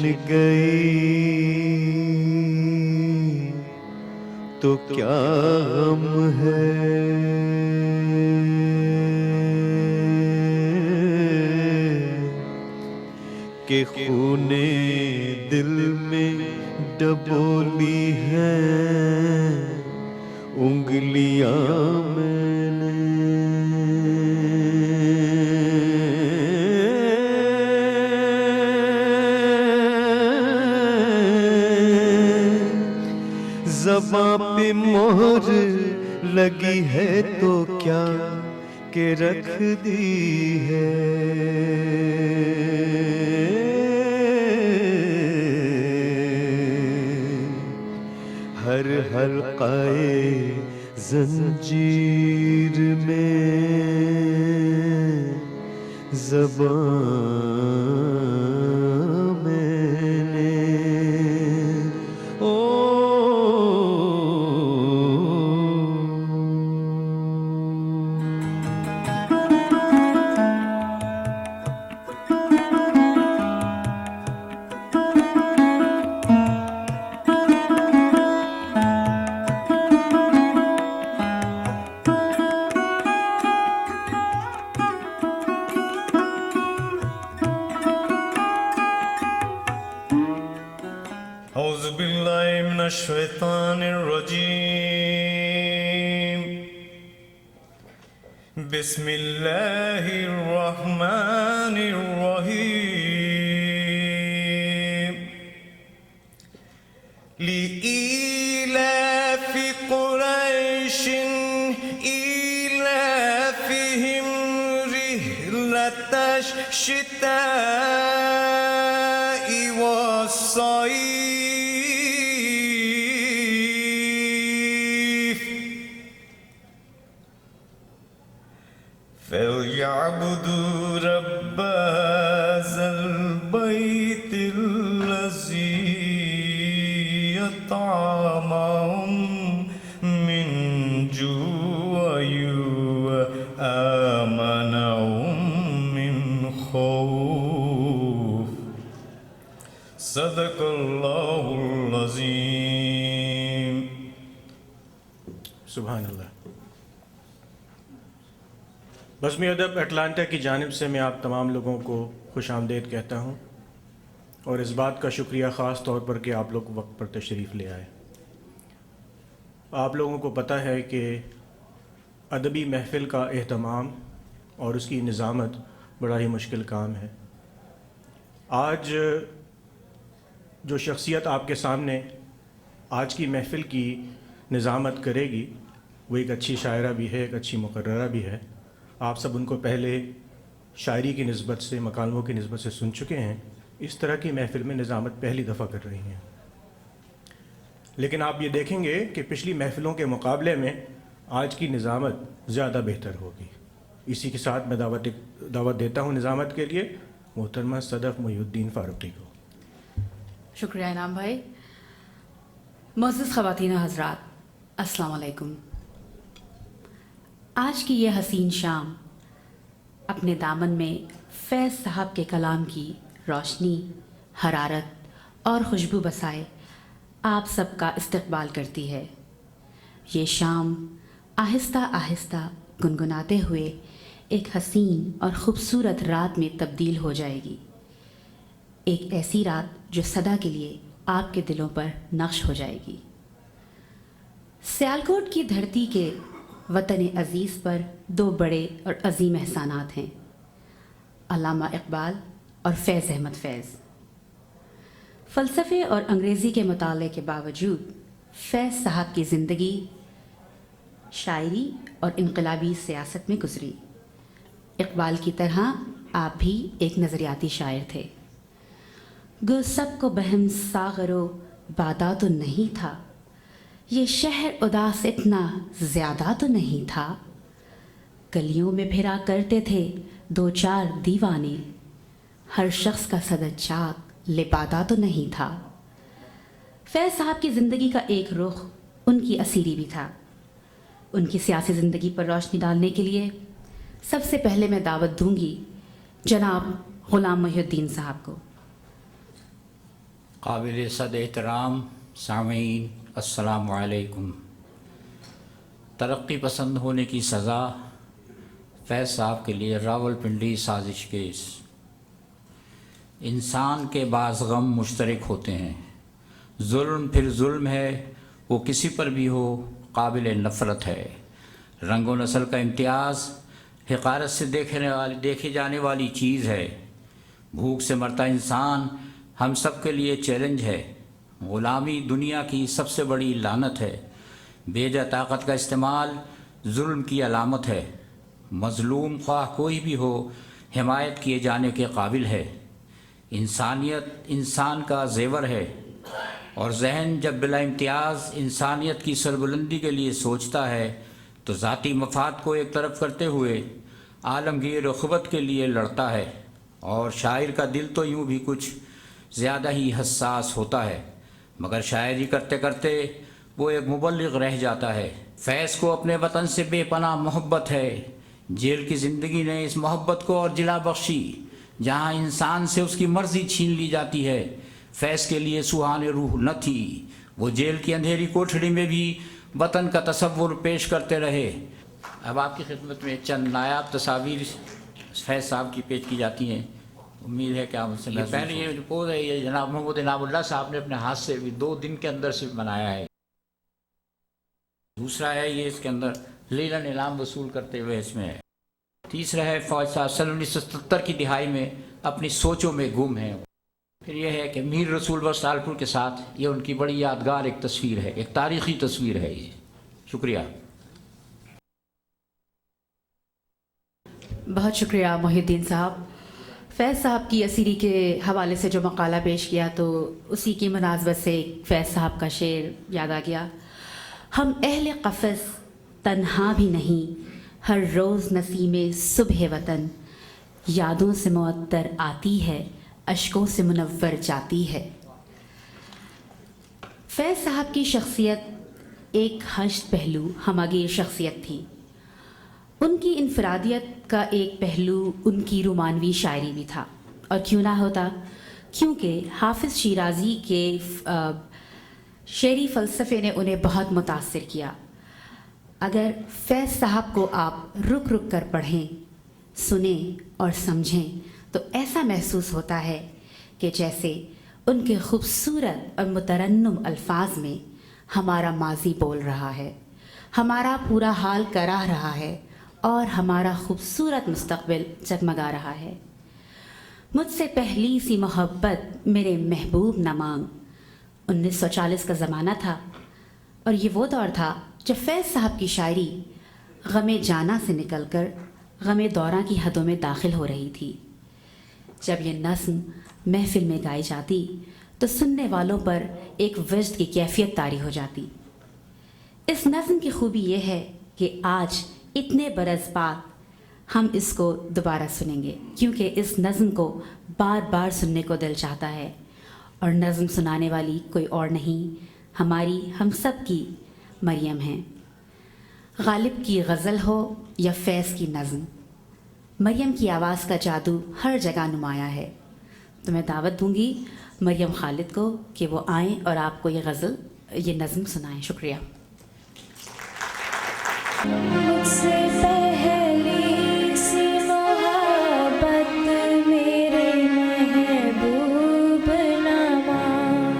چھن گئی تو کیا غم ہے، کہ خون دل میں ڈبولی ہے انگلیاں میں نے، زباں پہ مہر لگی ہے تو کیا کہ رکھ دی ہے، ہر حلقہ زنجیر میں زبان میں نے اعوذ باللہ من الشیطان الرجیم، بسم اللہ الرحمن الرحیم، لإیلاف قریش ایلافہم رحلۃ الشتاء والصیف فَلْيَعْبُدُوا رَبَّ هَٰذَا الْبَيْتِ الَّذِي أَطْعَمَهُم مِّن جُوعٍ وَآمَنَهُم مِّن خَوْفٍ۔ صدق اللہ العظیم۔ سبحان اللہ۔ بزم ادب اٹلانٹا کی جانب سے میں آپ تمام لوگوں کو خوش آمدید کہتا ہوں، اور اس بات کا شکریہ خاص طور پر کہ آپ لوگ وقت پر تشریف لے آئے۔ آپ لوگوں کو پتہ ہے کہ ادبی محفل کا اہتمام اور اس کی نظامت بڑا ہی مشکل کام ہے۔ آج جو شخصیت آپ کے سامنے آج کی محفل کی نظامت کرے گی وہ ایک اچھی شاعرہ بھی ہے، ایک اچھی مقررہ بھی ہے۔ آپ سب ان کو پہلے شاعری کی نسبت سے، مکالموں کی نسبت سے سن چکے ہیں۔ اس طرح کی محفل میں نظامت پہلی دفعہ کر رہی ہیں، لیکن آپ یہ دیکھیں گے کہ پچھلی محفلوں کے مقابلے میں آج کی نظامت زیادہ بہتر ہوگی۔ اسی کے ساتھ میں دعوت دیتا ہوں نظامت کے لیے محترمہ صدف محی الدین فاروقی کو۔ شکریہ انعام بھائی۔ معزز خواتین و حضرات، السلام علیکم۔ آج کی یہ حسین شام اپنے دامن میں فیض صاحب کے کلام کی روشنی، حرارت اور خوشبو بسائے آپ سب کا استقبال کرتی ہے۔ یہ شام آہستہ آہستہ گنگناتے ہوئے ایک حسین اور خوبصورت رات میں تبدیل ہو جائے گی، ایک ایسی رات جو سدا کے لیے آپ کے دلوں پر نقش ہو جائے گی۔ سیالکوٹ کی دھرتی کے وطن عزیز پر دو بڑے اور عظیم احسانات ہیں، علامہ اقبال اور فیض احمد فیض۔ فلسفے اور انگریزی کے مطالعے کے باوجود فیض صاحب کی زندگی شاعری اور انقلابی سیاست میں گزری۔ اقبال کی طرح آپ بھی ایک نظریاتی شاعر تھے۔ گو سب کو بہم ساغر و بادا تو نہیں تھا، یہ شہر اداس اتنا زیادہ تو نہیں تھا، گلیوں میں پھرا کرتے تھے دو چار دیوانے، ہر شخص کا صدر چاک لبادہ تو نہیں تھا۔ فیض صاحب کی زندگی کا ایک رخ ان کی اسیری بھی تھا۔ ان کی سیاسی زندگی پر روشنی ڈالنے کے لیے سب سے پہلے میں دعوت دوں گی جناب غلام محی الدین صاحب کو۔ قابل صد احترام سامعین السلام علیکم۔ ترقی پسند ہونے کی سزا فیض صاحب کے لیے راولپنڈی سازش کیس۔ انسان کے بعض غم مشترک ہوتے ہیں، ظلم پھر ظلم ہے، وہ کسی پر بھی ہو قابل نفرت ہے۔ رنگ و نسل کا امتیاز حقارت سے دیکھی جانے والی چیز ہے۔ بھوک سے مرتا انسان ہم سب کے لیے چیلنج ہے۔ غلامی دنیا کی سب سے بڑی لعنت ہے۔ بیجا طاقت کا استعمال ظلم کی علامت ہے۔ مظلوم خواہ کوئی بھی ہو حمایت کیے جانے کے قابل ہے۔ انسانیت انسان کا زیور ہے، اور ذہن جب بلا امتیاز انسانیت کی سربلندی کے لیے سوچتا ہے تو ذاتی مفاد کو ایک طرف کرتے ہوئے عالمگیر اخوت کے لیے لڑتا ہے۔ اور شاعر کا دل تو یوں بھی کچھ زیادہ ہی حساس ہوتا ہے، مگر شاعری کرتے کرتے وہ ایک مبلغ رہ جاتا ہے۔ فیض کو اپنے وطن سے بے پناہ محبت ہے۔ جیل کی زندگی نے اس محبت کو اور جلا بخشی۔ جہاں انسان سے اس کی مرضی چھین لی جاتی ہے، فیض کے لیے سوہان روح نہ تھی۔ وہ جیل کی اندھیری کوٹھڑی میں بھی وطن کا تصور پیش کرتے رہے۔ اب آپ کی خدمت میں چند نایاب تصاویر فیض صاحب کی پیش کی جاتی ہیں۔ امید ہے کہ آپ سے پہلے یہ رپورٹ ہے، یہ جناب محمد انعام اللہ صاحب نے اپنے ہاتھ سے بھی 2 دن کے اندر سے بنایا ہے۔ دوسرا ہے یہ اس کے اندر لیلا نیلام وصول کرتے ہوئے اس میں ہے۔ تیسرا ہے فوج صاحب سن 1977 کی دہائی میں اپنی سوچوں میں گم ہیں۔ پھر یہ ہے کہ میر رسول بخش سالپور کے ساتھ یہ ان کی بڑی یادگار ایک تصویر ہے، ایک تاریخی تصویر ہے یہ۔ شکریہ۔ بہت شکریہ محی الدین صاحب۔ فیض صاحب کی اسیری کے حوالے سے جو مقالہ پیش کیا تو اسی کی مناسبت سے فیض صاحب کا شعر یاد آ گیا۔ ہم اہل قفس تنہا بھی نہیں، ہر روز نسیم صبح وطن یادوں سے معطر آتی ہے، اشکوں سے منور جاتی ہے۔ فیض صاحب کی شخصیت ایک ہشت پہلو ہماگیر شخصیت تھی۔ ان کی انفرادیت کا ایک پہلو ان کی رومانوی شاعری بھی تھا، اور کیوں نہ ہوتا، کیونکہ حافظ شیرازی کے شعری فلسفے نے انہیں بہت متاثر کیا۔ اگر فیض صاحب کو آپ رک رک کر پڑھیں، سنیں اور سمجھیں تو ایسا محسوس ہوتا ہے کہ جیسے ان کے خوبصورت اور مترنم الفاظ میں ہمارا ماضی بول رہا ہے، ہمارا پورا حال کرا رہا ہے، اور ہمارا خوبصورت مستقبل جگمگا رہا ہے۔ مجھ سے پہلی سی محبت میرے محبوب نہ مانگ۔ 1940 کا زمانہ تھا، اور یہ وہ دور تھا جب فیض صاحب کی شاعری غم جانا سے نکل کر غم دوراں کی حدوں میں داخل ہو رہی تھی۔ جب یہ نظم محفل میں گائی جاتی تو سننے والوں پر ایک وجد کی کیفیت طاری ہو جاتی۔ اس نظم کی خوبی یہ ہے کہ آج اتنے برس بعد ہم اس کو دوبارہ سنیں گے، کیونکہ اس نظم کو بار بار سننے کو دل چاہتا ہے، اور نظم سنانے والی کوئی اور نہیں، ہماری ہم سب کی مریم ہیں۔ غالب کی غزل ہو یا فیض کی نظم، مریم کی آواز کا جادو ہر جگہ نمایاں ہے۔ تو میں دعوت دوں گی مریم خالد کو کہ وہ آئیں اور آپ کو یہ غزل، یہ نظم سنائیں۔ شکریہ۔ مجھ سے پہلی سی محبت میرے محبوب نہ مانگ،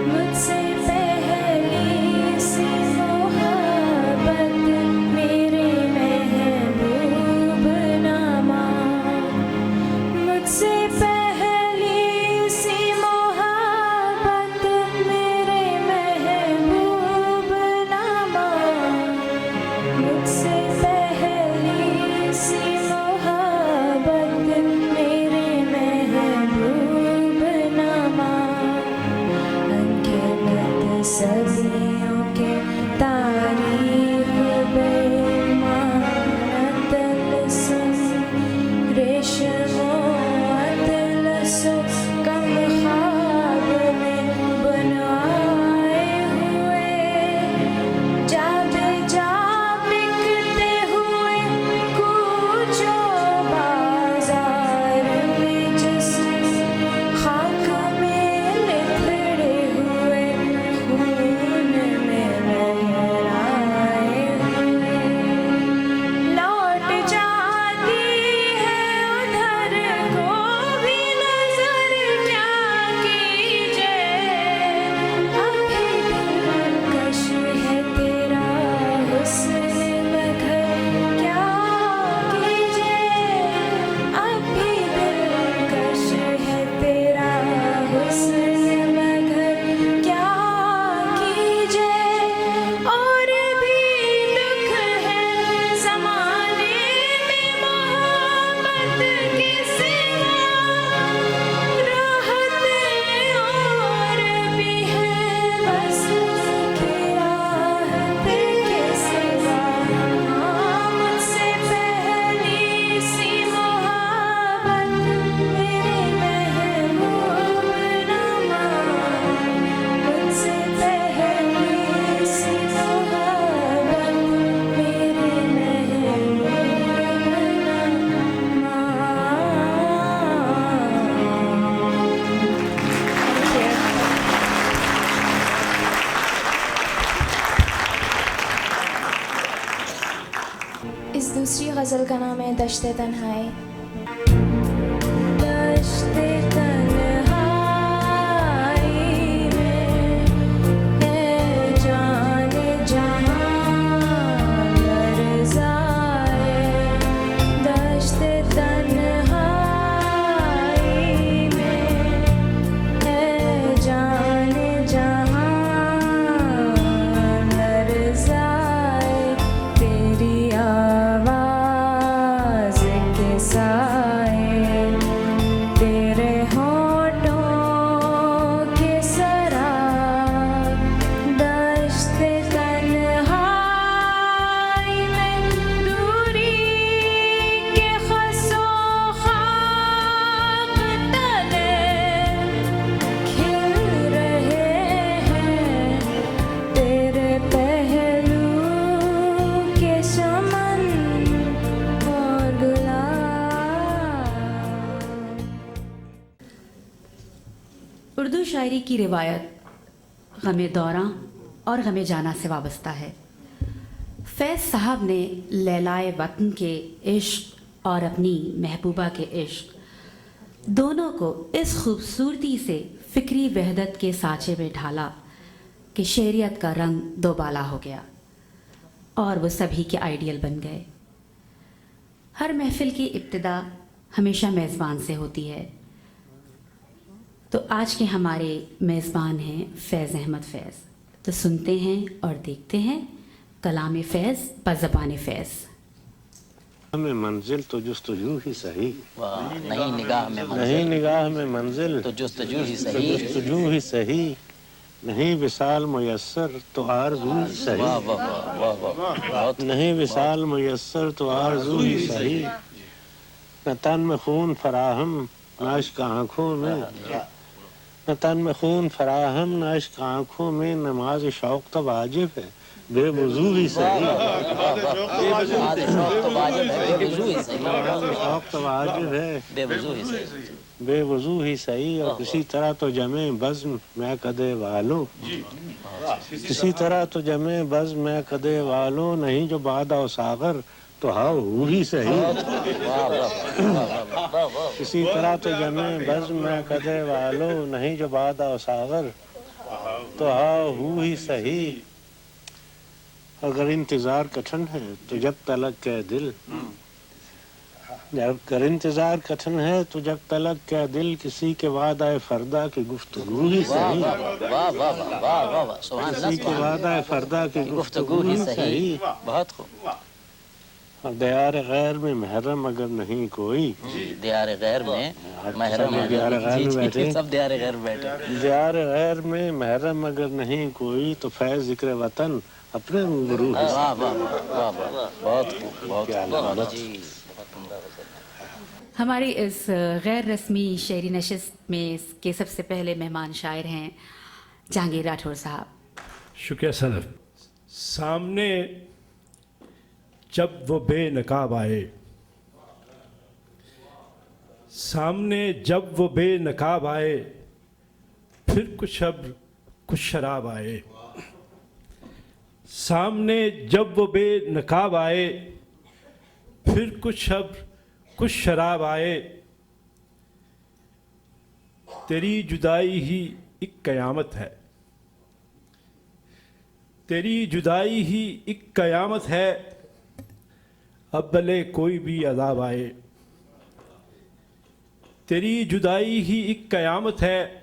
مجھ سے پہلی سی محبت میرے محبوب نہ مانگ، مجھ سے پہلی سی محبت میرے محبوب نہ مانگ، مجھ دشت تنہائی دشت تنہائی میں ہے جان جہاں لرزائے دشت تنہائی میں ہے جان جہاں لرزائے تیری آواز کے سائے تیرے ہونٹوں کے سراب دشت تنہائی میں دوری کے خس و خاک تلے کھل رہے ہیں تیرے پہلو کے چمن اور گلاب اردو شاعری کی روایت غم دوراں اور غم جانا سے وابستہ ہے۔ فیض صاحب نے لیلائے وطن کے عشق اور اپنی محبوبہ کے عشق دونوں کو اس خوبصورتی سے فکری وحدت کے سانچے میں ڈھالا کہ شعریت کا رنگ دوبالا ہو گیا اور وہ سبھی کے آئیڈیل بن گئے۔ ہر محفل کی ابتدا ہمیشہ میزبان سے ہوتی ہے، تو آج کے ہمارے میزبان ہیں فیض احمد فیض، تو سنتے ہیں اور دیکھتے ہیں کلام فیض بزبان فیض۔ میں منزل تو جستجو ہی صحیح نہیں نگاہ میں نہیں نگاہ میں منزل تو جستجو ہی صحیح جستجو ہی صحیح نہیں وصال میسر تو آرزو ہی صحیح واہ واہ واہ واہ واہ نہیں وصال میسر تو آرزو ہی صحیح نہ تن میں خون فراہم نہ عشق آنکھوں میں نہ تن میں خون فراہم نہ عشق آنکھوں میں نماز شوق تو واجب ہے بے وضو ہی صحیح آج شوق تو واجب ہے بے وضو ہی صحیح نماز شوق تو واجب ہے بے وضو ہی صحیح بے وضو ہی صحیح اور کسی طرح تو جمع بزم میں قدے والو کسی طرح تو جمع بزم میں قدے والو نہیں جو بادہ و ساغر تو ہاؤ ہو ہی صحیح کسی طرح تو جمع بزم میں قدے والو نہیں جو بادہ و ساغر تو ہاؤ ہو ہی صحیح اگر انتظار کٹھن ہے تو جب تلک کے دل اگر انتظار کٹھن ہے تو جب تلک کے دل کسی کے وعدہ فردا کی گفتگو ہی صحیح واہ واہ واہ واہ واہ سبحان کسی کے اللہ وعدہ فردا کی گفتگو ہی صحیح بہت خوب اور دیار غیر میں محرم اگر نہیں کوئی دیار غیر میں محرم دیار غیر میں بیٹھے سب دیار غیر میں بیٹھے دیار غیر میں محرم اگر نہیں کوئی تو فیض ذکر وطن اپنے روبرو ہے واہ واہ واہ واہ بہت خوب بہت کیا خوب علامت۔ جی بہت عمدہ غزل۔ ہماری اس غیر رسمی شعری نشست میں اس کے سب سے پہلے مہمان شاعر ہیں جہانگیر راٹھور صاحب۔ شکریہ سلف۔ سامنے جب وہ بے نقاب آئے سامنے جب وہ بے نقاب آئے پھر کچھ ابر کچھ شراب آئے سامنے جب وہ بے نقاب آئے پھر کچھ ابر کچھ شراب آئے تیری جدائی ہی ایک قیامت ہے تیری جدائی ہی ایک قیامت ہے اب بھلے کوئی بھی عذاب آئے تیری جدائی ہی ایک قیامت ہے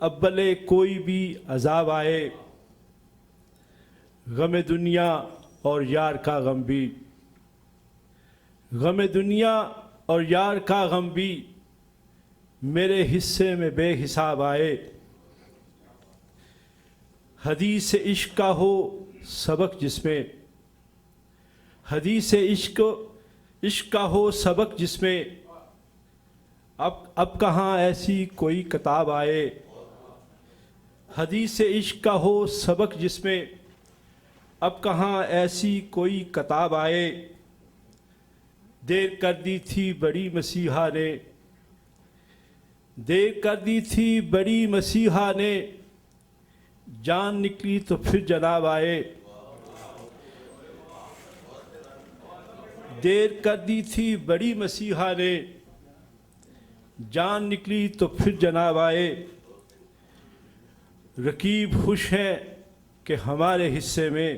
اب بھلے کوئی بھی عذاب آئے غم دنیا اور یار کا غم بھی غم دنیا اور یار کا غم بھی میرے حصے میں بے حساب آئے حدیث عشق کا ہو سبق جس میں حدیث عشق کا ہو سبق جس میں اب کہاں ایسی کوئی کتاب آئے حدیث عشق کا ہو سبق جس میں اب کہاں ایسی کوئی کتاب آئے دیر کر دی تھی بڑی مسیحا نے دیر کر دی تھی بڑی مسیحا نے جان نکلی تو پھر جناب آئے دیر کر دی تھی بڑی مسیحا نے، جان نکلی تو پھر جناب آئے، رقیب خوش ہیں کہ ہمارے حصے میں،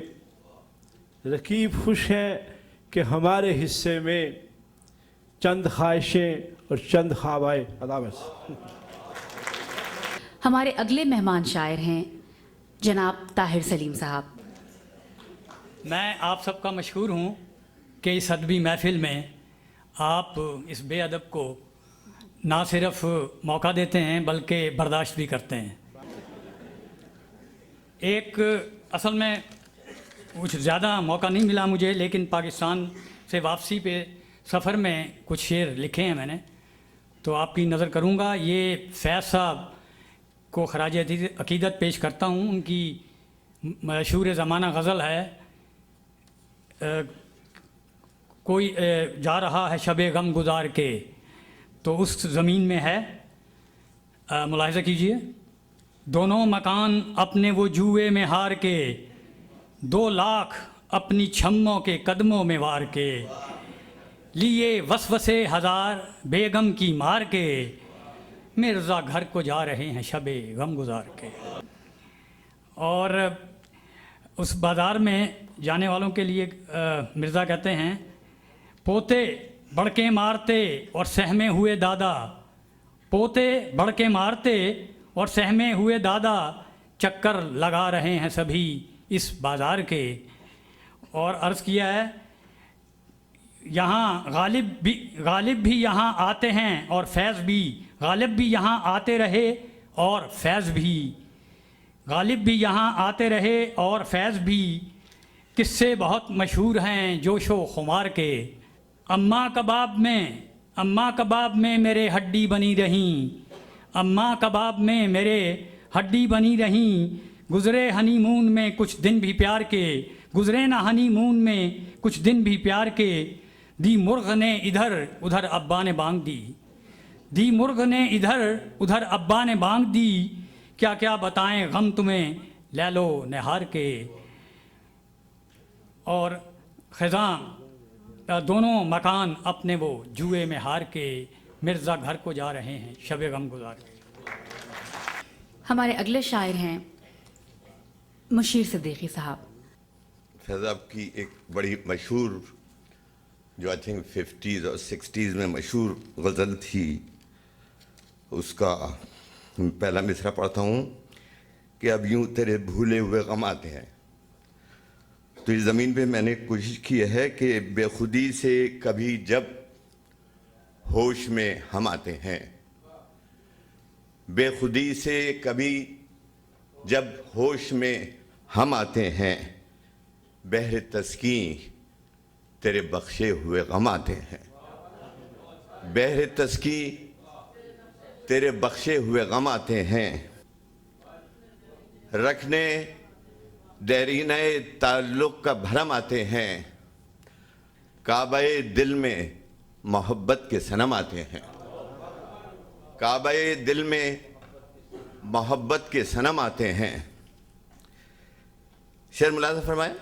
رقیب خوش ہیں کہ ہمارے حصے میں چند خواہشیں اور چند خوابائے علامت۔ ہمارے اگلے مہمان شاعر ہیں جناب طاہر سلیم صاحب۔ میں آپ سب کا مشکور ہوں کہ اس ادبی محفل میں آپ اس بے ادب کو نہ صرف موقع دیتے ہیں بلکہ برداشت بھی کرتے ہیں۔ ایک اصل میں کچھ زیادہ موقع نہیں ملا مجھے، لیکن پاکستان سے واپسی پہ سفر میں کچھ شعر لکھے ہیں میں نے، تو آپ کی نظر کروں گا۔ یہ فیض صاحب کو خراج عقیدت پیش کرتا ہوں۔ ان کی مشہور زمانہ غزل ہے، کوئی جا رہا ہے شب غم گزار کے، تو اس زمین میں ہے، ملاحظہ کیجئے۔ دونوں مکان اپنے وہ جوئے میں ہار کے، 2 لاکھ اپنی چھموں کے قدموں میں وار کے، لیے وسوسے ہزار بیگم کی مار کے، مرزا گھر کو جا رہے ہیں شب غم گزار کے۔ اور اس بازار میں جانے والوں کے لیے مرزا کہتے ہیں، پوتے بڑکے مارتے اور سہمے ہوئے دادا، پوتے بڑکے مارتے اور سہمے ہوئے دادا، چکر لگا رہے ہیں سبھی اس بازار کے۔ اور عرض کیا ہے، یہاں غالب بھی یہاں آتے ہیں اور فیض بھی، غالب بھی یہاں آتے رہے اور فیض بھی، غالب بھی یہاں آتے رہے اور فیض بھی، قصے بہت مشہور ہیں جوش و خمار کے۔ اماں کباب میں میرے ہڈی بنی رہیں، اماں کباب میں میرے ہڈی بنی رہیں، گزرے ہنی مون میں کچھ دن بھی پیار کے، گزرے نہ ہنی مون میں کچھ دن بھی پیار کے، دی مرغ نے ادھر ادھر ابا نے بانگ دی، دی مرغ نے ادھر ابا نے بانگ دی، کیا کیا بتائیں غم تمہیں لیل و نہار کے۔ اور خزاں دونوں مکان اپنے وہ جوئے میں ہار کے، مرزا گھر کو جا رہے ہیں شب غم گزار کے۔ ہمارے اگلے شاعر ہیں مشیر صدیقی صاحب۔ فیض صاحب کی ایک بڑی مشہور، جو آئی تھنک 50s اور 60s میں مشہور غزل تھی، اس کا پہلا مصرع پڑھتا ہوں کہ اب یوں تیرے بھولے ہوئے غم آتے ہیں۔ تو اس زمین پہ میں نے کوشش کی ہے کہ بے خودی سے کبھی جب ہوش میں ہم آتے ہیں، بے خودی سے کبھی جب ہوش میں ہم آتے ہیں، بحر تسکین تیرے بخشے ہوئے غم آتے ہیں، بحر تسکین تیرے بخشے ہوئے غم آتے ہیں، رکھنے دیرینہ تعلق کا بھرم آتے ہیں، کعبہ دل میں محبت کے صنم آتے ہیں، کعبہ دل میں محبت کے صنم آتے ہیں۔ شعر ملاحظہ فرمائیں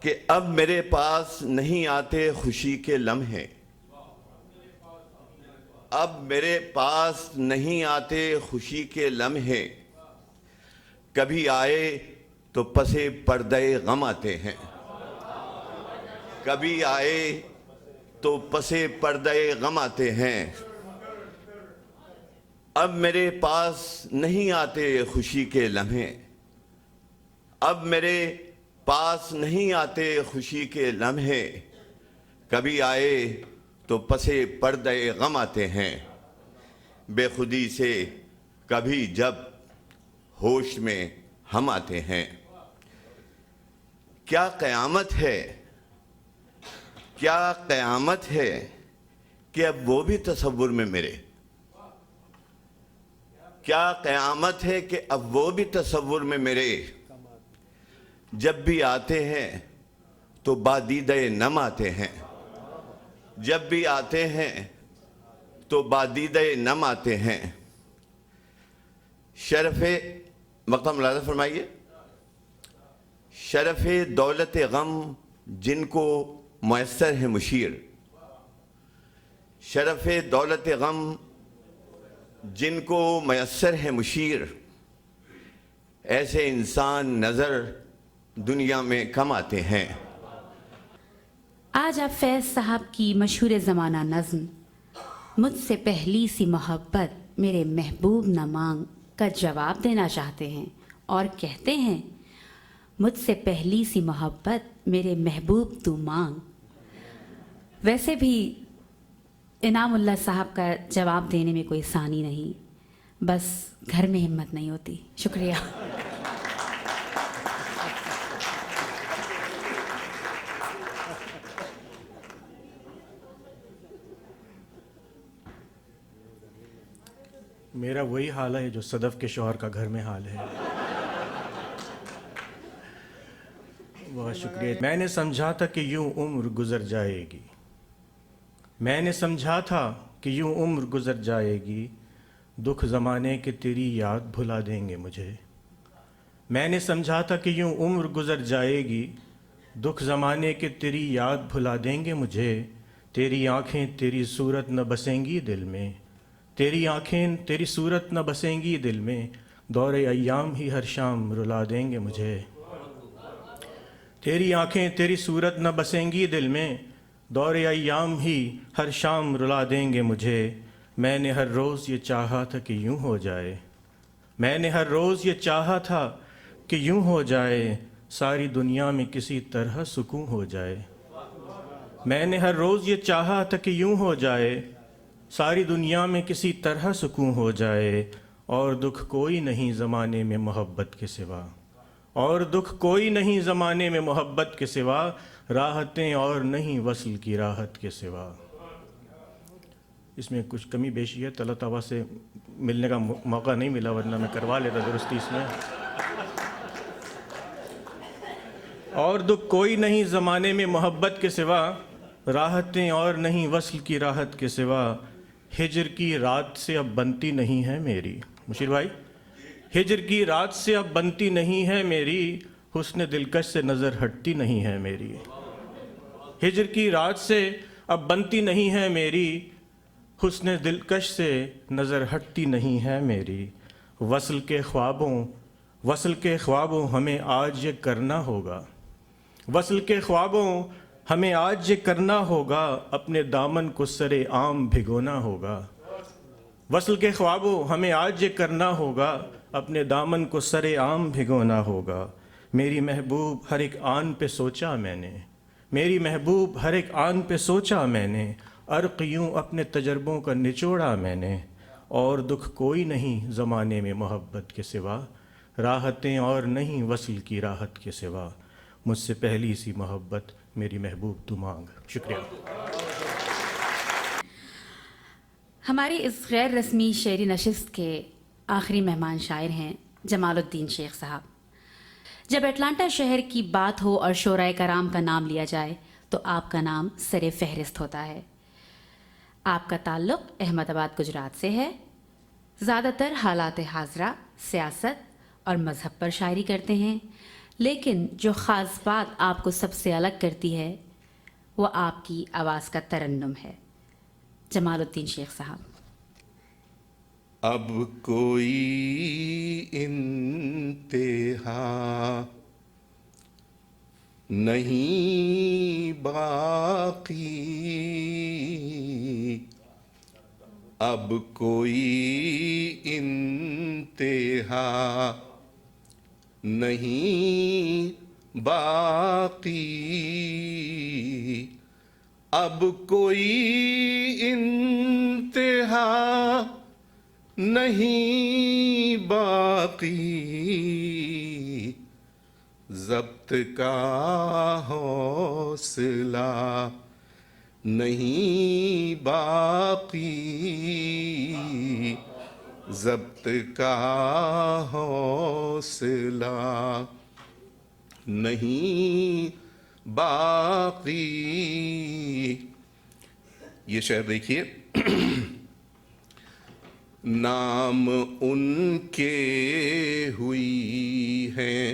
کہ اب میرے پاس نہیں آتے خوشی کے لمحے، اب میرے پاس نہیں آتے خوشی کے لمحے، کبھی آئے تو پسے پردے غم آتے ہیں، کبھی آئے تو پسے پردے غم آتے ہیں، اب میرے پاس نہیں آتے خوشی کے لمحے، اب میرے پاس نہیں آتے خوشی کے لمحے، کبھی آئے تو پسے پردے غم آتے ہیں، بے خودی سے کبھی جب ہوش میں ہم آتے ہیں۔ کیا قیامت ہے، کیا قیامت ہے کہ اب وہ بھی تصور میں میرے، کیا قیامت ہے کہ اب وہ بھی تصور میں میرے، جب بھی آتے ہیں تو بادیدہ نم آتے ہیں، جب بھی آتے ہیں تو بادیدہ نم آتے ہیں۔ شرف مقام ملاحظہ فرمائیے، شرف دولت غم جن کو میسر ہے مشیر، شرف دولت غم جن کو میسر ہے مشیر، ایسے انسان نظر دنیا میں کم آتے ہیں۔ آج آپ فیض صاحب کی مشہور زمانہ نظم مجھ سے پہلی سی محبت میرے محبوب نہ مانگ کا جواب دینا چاہتے ہیں اور کہتے ہیں مجھ سے پہلی سی محبت میرے محبوب تو مانگ۔ ویسے بھی انعام اللہ صاحب کا جواب دینے میں کوئی ثانی نہیں، بس گھر میں ہمت نہیں ہوتی۔ شکریہ۔ میرا وہی حال ہے جو صدف کے شوہر کا گھر میں حال ہے۔ بہت شکریہ۔ میں نے سمجھا تھا کہ یوں عمر گزر جائے گی، میں نے سمجھا تھا کہ یوں عمر گزر جائے گی، دکھ زمانے کے تیری یاد بھلا دیں گے مجھے۔ میں نے سمجھا تھا کہ یوں عمر گزر جائے گی، دکھ زمانے کے تیری یاد بھلا دیں گے مجھے، تیری آنکھیں تیری صورت نہ بسیں گی دل میں، تیری آنکھیں تیری صورت نہ بسیں گی دل میں، دور ایام ہی ہر شام رلا دیں گے مجھے۔ تیری آنکھیں تیری صورت نہ بسیں گی دل میں، دور ایام ہی ہر شام رلا دیں گے مجھے۔ میں نے ہر روز یہ چاہا تھا کہ یوں ہو جائے، میں نے ہر روز یہ چاہا تھا کہ یوں ہو جائے، ساری دنیا میں کسی طرح سکون ہو جائے۔ میں نے ہر روز یہ چاہا تھا کہ یوں ہو جائے، ساری دنیا میں کسی طرح سکون ہو جائے، اور دکھ کوئی نہیں زمانے میں محبت کے سوا، اور دکھ کوئی نہیں زمانے میں محبت کے سوا، راحتیں اور نہیں وصل کی راحت کے سوا۔ اس میں کچھ کمی بیشی ہے، اللہ تعالیٰ سے ملنے کا موقع نہیں ملا، ورنہ میں کروا لیتا درستی اس میں۔ اور دکھ کوئی نہیں زمانے میں محبت کے سوا، راحتیں اور نہیں وصل کی راحت کے سوا، ہجر کی رات سے اب بنتی نہیں ہے میری۔ مشیر بھائی، ہجر کی رات سے اب بنتی نہیں ہے میری، حسن دلکش سے نظر ہٹتی نہیں ہے میری۔ ہجر کی رات سے اب بنتی نہیں ہے میری، حسن دلکش سے نظر ہٹتی نہیں ہے میری۔ وصل کے خوابوں ہمیں آج یہ کرنا ہوگا، وصل کے خوابوں ہمیں آج یہ کرنا ہوگا، اپنے دامن کو سر عام بھگونا ہوگا۔ وصل کے خوابوں ہمیں آج یہ کرنا ہوگا، اپنے دامن کو سر عام بھگونا ہوگا۔ میری محبوب ہر ایک آن پہ سوچا میں نے، میری محبوب ہر ایک آن پہ سوچا میں نے، عرق یوں اپنے تجربوں کا نچوڑا میں نے، اور دکھ کوئی نہیں زمانے میں محبت کے سوا، راحتیں اور نہیں وصل کی راحت کے سوا، مجھ سے پہلی سی محبت میری محبوب تو مانگ۔ شکریہ۔ ہماری اس غیر رسمی شعری نشست کے آخری مہمان شاعر ہیں جمال الدین شیخ صاحب۔ جب اٹلانٹا شہر کی بات ہو اور شعرائے کرام کا نام لیا جائے تو آپ کا نام سر فہرست ہوتا ہے۔ آپ کا تعلق احمد آباد گجرات سے ہے، زیادہ تر حالات حاضرہ، سیاست اور مذہب پر شاعری کرتے ہیں، لیکن جو خاص بات آپ کو سب سے الگ کرتی ہے وہ آپ کی آواز کا ترنم ہے۔ جمال الدین شیخ صاحب۔ اب کوئی انتہا نہیں باقی، اب کوئی انتہا نہیں باقی، اب کوئی انتہا نہیں باقی، ضبط کا حوصلہ نہیں باقی، ضبط کا حوصلہ نہیں باقی۔ یہ شعر دیکھیے۔ نام ان کے ہوئی ہیں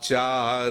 4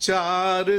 4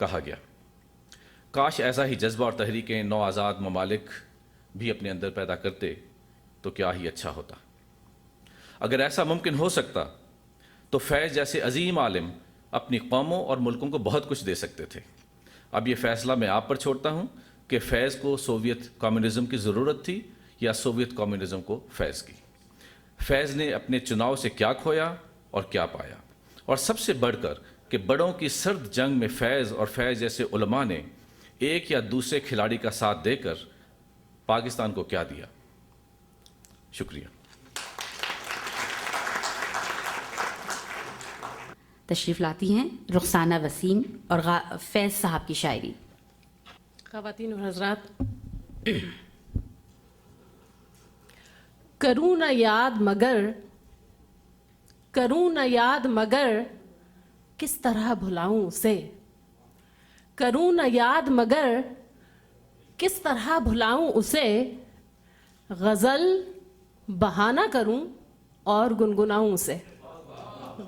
کہا گیا۔ کاش ایسا ہی جذبہ اور تحریکیں نو آزاد ممالک بھی اپنے اندر پیدا کرتے تو کیا ہی اچھا ہوتا۔ اگر ایسا ممکن ہو سکتا تو فیض جیسے عظیم عالم اپنی قوموں اور ملکوں کو بہت کچھ دے سکتے تھے۔ اب یہ فیصلہ میں آپ پر چھوڑتا ہوں کہ فیض کو سوویت کمیونزم کی ضرورت تھی یا سوویت کمیونزم کو فیض کی۔ فیض نے اپنے چناؤ سے کیا کھویا اور کیا پایا، اور سب سے بڑھ کر کہ بڑوں کی سرد جنگ میں فیض اور فیض جیسے علماء نے ایک یا دوسرے کھلاڑی کا ساتھ دے کر پاکستان کو کیا دیا۔ شکریہ۔ تشریف لاتی ہیں رخسانہ وسیم اور فیض صاحب کی شاعری۔ خواتین اور حضرات، کروں نہ یاد مگر کس طرح بھلاؤں اسے، کروں نہ یاد مگر کس طرح بھلاؤں اسے، غزل بہانہ کروں اور گنگناؤں اسے،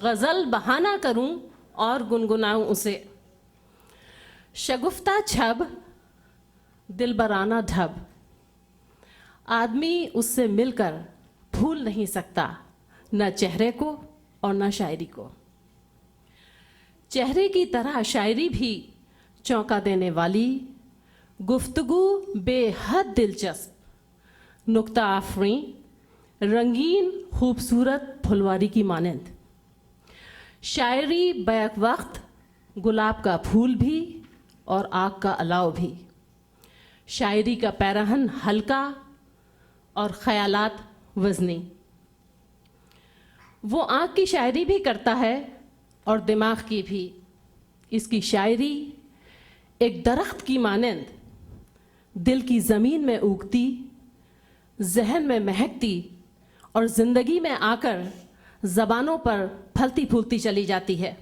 غزل بہانہ کروں اور گنگناؤں اسے، شگفتہ چھب دلبرانہ ڈھب، آدمی اس سے مل کر بھول نہیں سکتا نہ چہرے کو اور نہ شاعری کو، چہرے کی طرح شاعری بھی چونکا دینے والی، گفتگو بے حد دلچسپ، نکتہ آفریں، رنگین خوبصورت پھلواری کی مانند، شاعری بیک وقت گلاب کا پھول بھی اور آگ کا الاؤ بھی، شاعری کا پیرہن ہلکا اور خیالات وزنی، وہ آنکھ کی شاعری بھی کرتا ہے اور دماغ کی بھی، اس کی شاعری ایک درخت کی مانند دل کی زمین میں اگتی، ذہن میں مہکتی اور زندگی میں آ کر زبانوں پر پھلتی پھولتی چلی جاتی ہے۔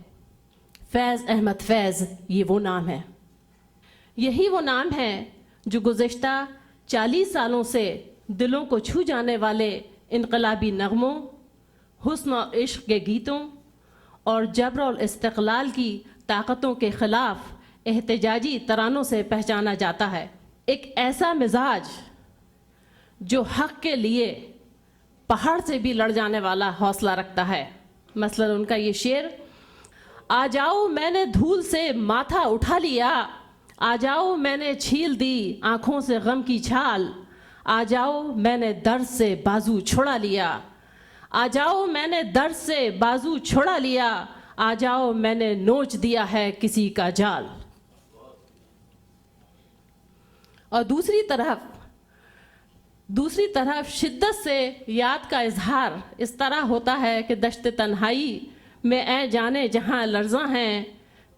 فیض احمد فیض یہ وہ نام ہے، یہی وہ نام ہے جو گزشتہ 40 سالوں سے دلوں کو چھو جانے والے انقلابی نغموں، حسن اور عشق کے گیتوں اور جبر اور استقلال کی طاقتوں کے خلاف احتجاجی ترانوں سے پہچانا جاتا ہے۔ ایک ایسا مزاج جو حق کے لیے پہاڑ سے بھی لڑ جانے والا حوصلہ رکھتا ہے۔ مثلاً ان کا یہ شعر، آ جاؤ میں نے دھول سے ماتھا اٹھا لیا، آ جاؤ میں نے چھیل دی آنکھوں سے غم کی چھال، آ جاؤ میں نے درد سے بازو چھڑا لیا، آ جاؤ میں نے درد سے بازو چھڑا لیا، آ جاؤ میں نے نوچ دیا ہے کسی کا جال۔ اور دوسری طرف شدت سے یاد کا اظہار اس طرح ہوتا ہے کہ دشت تنہائی میں اے جانے جہاں لرزاں ہیں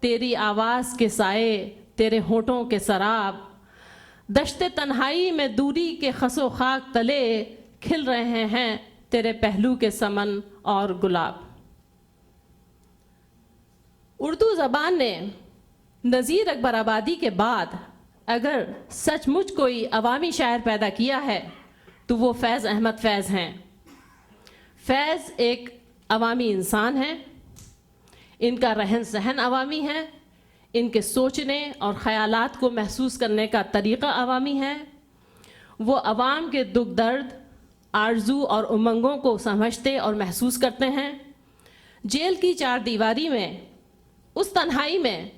تیری آواز کے سائے تیرے ہونٹوں کے سراب، دشت تنہائی میں دوری کے خس و خاک تلے کھل رہے ہیں تیرے پہلو کے سمن اور گلاب۔ اردو زبان نے نذیر اکبر آبادی کے بعد اگر سچ مچ کوئی عوامی شاعر پیدا کیا ہے تو وہ فیض احمد فیض ہیں۔ فیض ایک عوامی انسان ہیں، ان کا رہن سہن عوامی ہے، ان کے سوچنے اور خیالات کو محسوس کرنے کا طریقہ عوامی ہے، وہ عوام کے دکھ درد، آرزو اور امنگوں کو سمجھتے اور محسوس کرتے ہیں۔ جیل کی 4 دیواری میں، اس تنہائی میں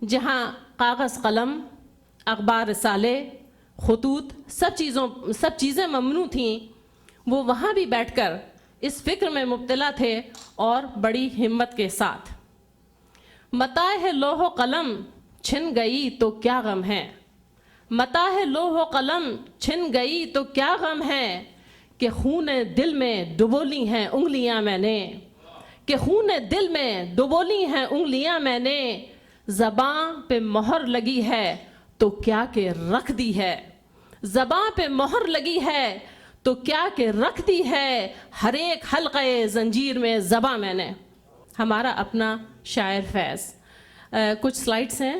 جہاں کاغذ قلم، اخبار رسالے، خطوط سب چیزیں ممنوع تھیں، وہ وہاں بھی بیٹھ کر اس فکر میں مبتلا تھے اور بڑی ہمت کے ساتھ۔ متاع لوح و قلم چھن گئی تو کیا غم ہے، متاع لوح و قلم چھن گئی تو کیا غم ہے، کہ خون دل میں ڈبولی ہیں انگلیاں میں نے، کہ خون دل میں ڈبولی ہیں انگلیاں میں نے، زباں پہ مہر لگی ہے تو کیا کہ رکھ دی ہے، زباں پہ مہر لگی ہے تو کیا کہ رکھ دی ہے، ہر ایک حلقے زنجیر میں زباں میں نے۔ ہمارا اپنا شاعر فیض۔ کچھ سلائڈس ہیں۔